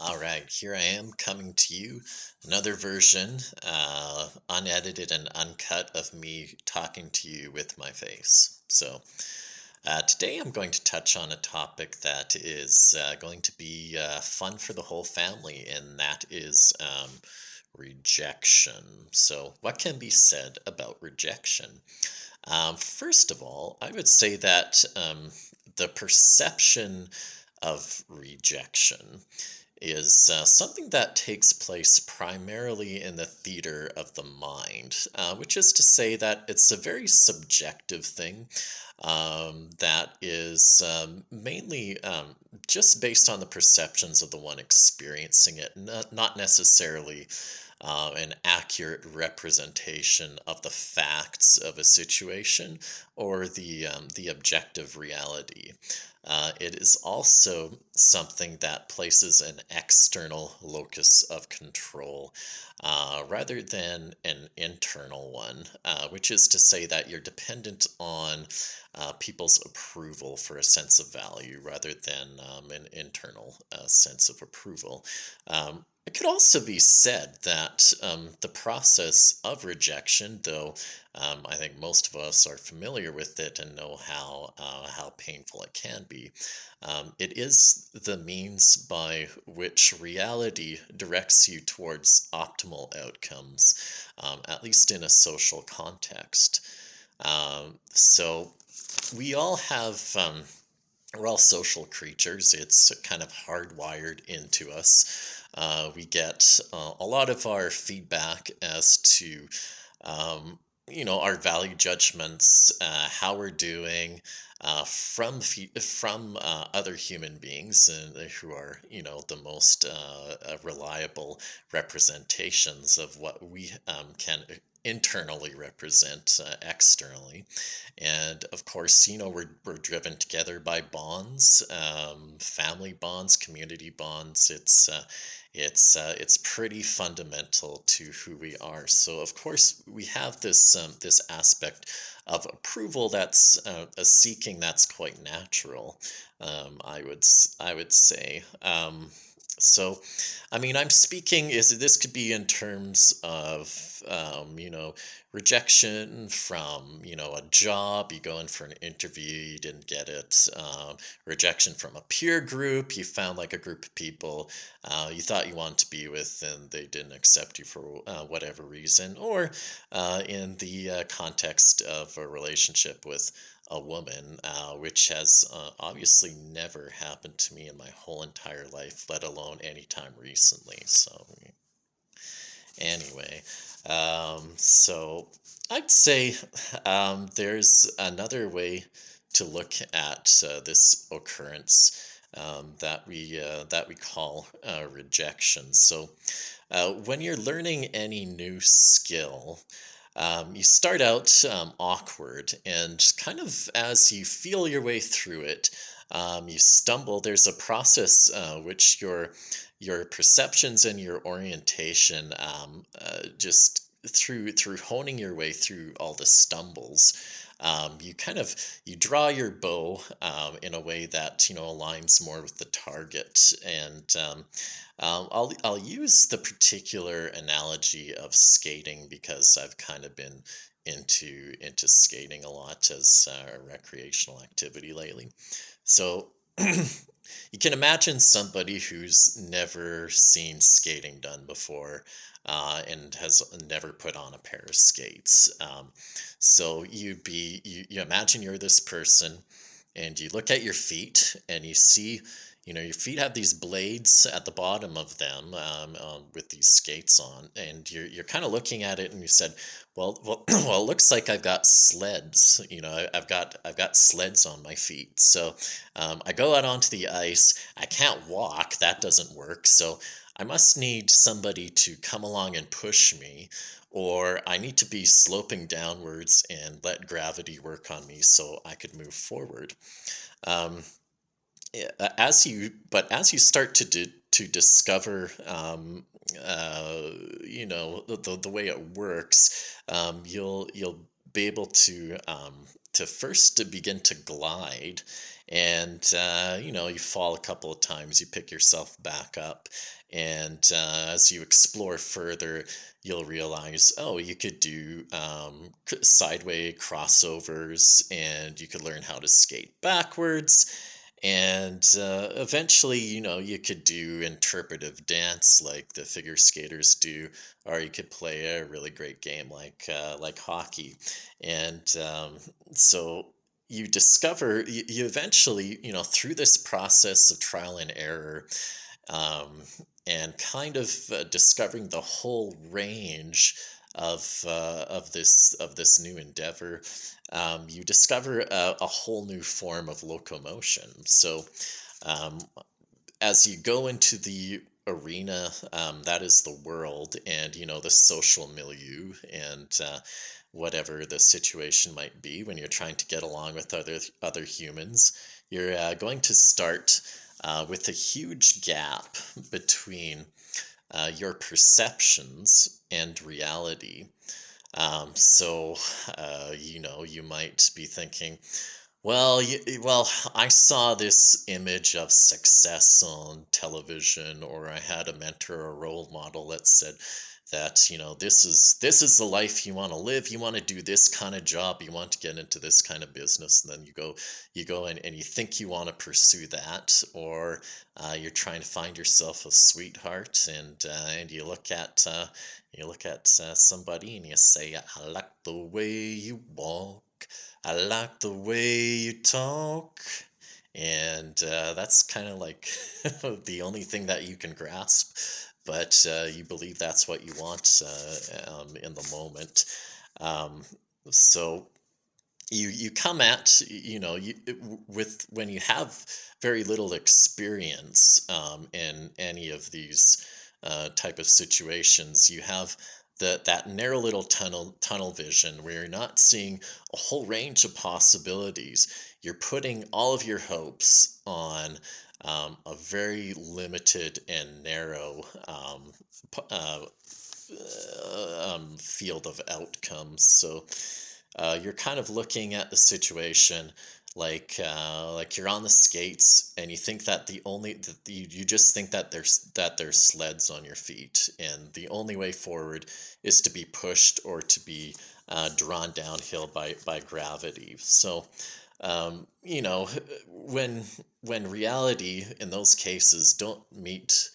All right, here I am coming to you, another version, unedited and uncut of me talking to you with my face. Today I'm going to touch on a topic that is going to be fun for the whole family, and that is rejection. So, what can be said about rejection? First of all, I would say that the perception of rejection is something that takes place primarily in the theater of the mind, which is to say that it's a very subjective thing that is mainly just based on the perceptions of the one experiencing it, not necessarily an accurate representation of the facts of a situation or the objective reality. It is also something that places an external locus of control rather than an internal one, which is to say that you're dependent on people's approval for a sense of value rather than an internal sense of approval. It could also be said that the process of rejection, though I think most of us are familiar with it and know how painful it can be, it is the means by which reality directs you towards optimal outcomes, at least in a social context. So we all have. We're all social creatures. It's kind of hardwired into us. We get a lot of our feedback as to, our value judgments, how we're doing from other human beings who are, the most reliable representations of what we can internally represent externally. And of course, we're driven together by bonds, family bonds, community bonds. It's pretty fundamental to who we are. So of course, we have this aspect of approval that's a seeking that's quite natural. I would say. So, I mean, I'm speaking is this could be in terms of rejection from a job. You go in for an interview, you didn't get it. Rejection from a peer group. You found like a group of people you thought you wanted to be with, and they didn't accept you for whatever reason, or in the context of a relationship with a woman, which has obviously never happened to me in my whole entire life, let alone anytime recently. So, anyway, so I'd say there's another way to look at this occurrence that we call rejection. So, when you're learning any new skill, you start out awkward, and kind of as you feel your way through it, you stumble. There's a process which your perceptions and your orientation just through honing your way through all the stumbles, you draw your bow in a way that aligns more with the target. And I'll use the particular analogy of skating because I've kind of been into skating a lot as a recreational activity lately. So you can imagine somebody who's never seen skating done before and has never put on a pair of skates. So you imagine you're this person, and you look at your feet and you see, your feet have these blades at the bottom of them with these skates on, and you're kind of looking at it and you said, well, it looks like I've got sleds. I've got sleds on my feet. So I go out onto the ice. I can't walk. That doesn't work. So I must need somebody to come along and push me, or I need to be sloping downwards and let gravity work on me so I could move forward. Um, as you start to discover, the way it works, you'll be able to to first to begin to glide, and you fall a couple of times, you pick yourself back up, and as you explore further, you'll realize, oh, you could do sideway crossovers, and you could learn how to skate backwards, and eventually, you could do interpretive dance like the figure skaters do, or you could play a really great game like hockey. And so you eventually, through this process of trial and error, um, and kind of discovering the whole range of this new endeavor, you discover a whole new form of locomotion. So um, as you go into the arena, that is the world, and the social milieu, and whatever the situation might be when you're trying to get along with other humans, you're going to start with a huge gap between your perceptions and reality. You might be thinking, well, I saw this image of success on television, or I had a mentor or role model that said that, this is the life you want to live. You want to do this kind of job. You want to get into this kind of business, and then you go and you think you want to pursue that, or you're trying to find yourself a sweetheart, and you look at somebody and you say, "I like the way you walk. I like the way you talk." And that's kind of like the only thing that you can grasp, but you believe that's what you want in the moment. Um, so you come at with when you have very little experience in any of these type of situations. You have that narrow little tunnel vision where you're not seeing a whole range of possibilities. You're putting all of your hopes on a very limited and narrow p- uh, field of outcomes. So you're kind of looking at the situation like you're on the skates, and you think that you just think that there's sleds on your feet, and the only way forward is to be pushed or to be drawn downhill by gravity. So when reality in those cases don't meet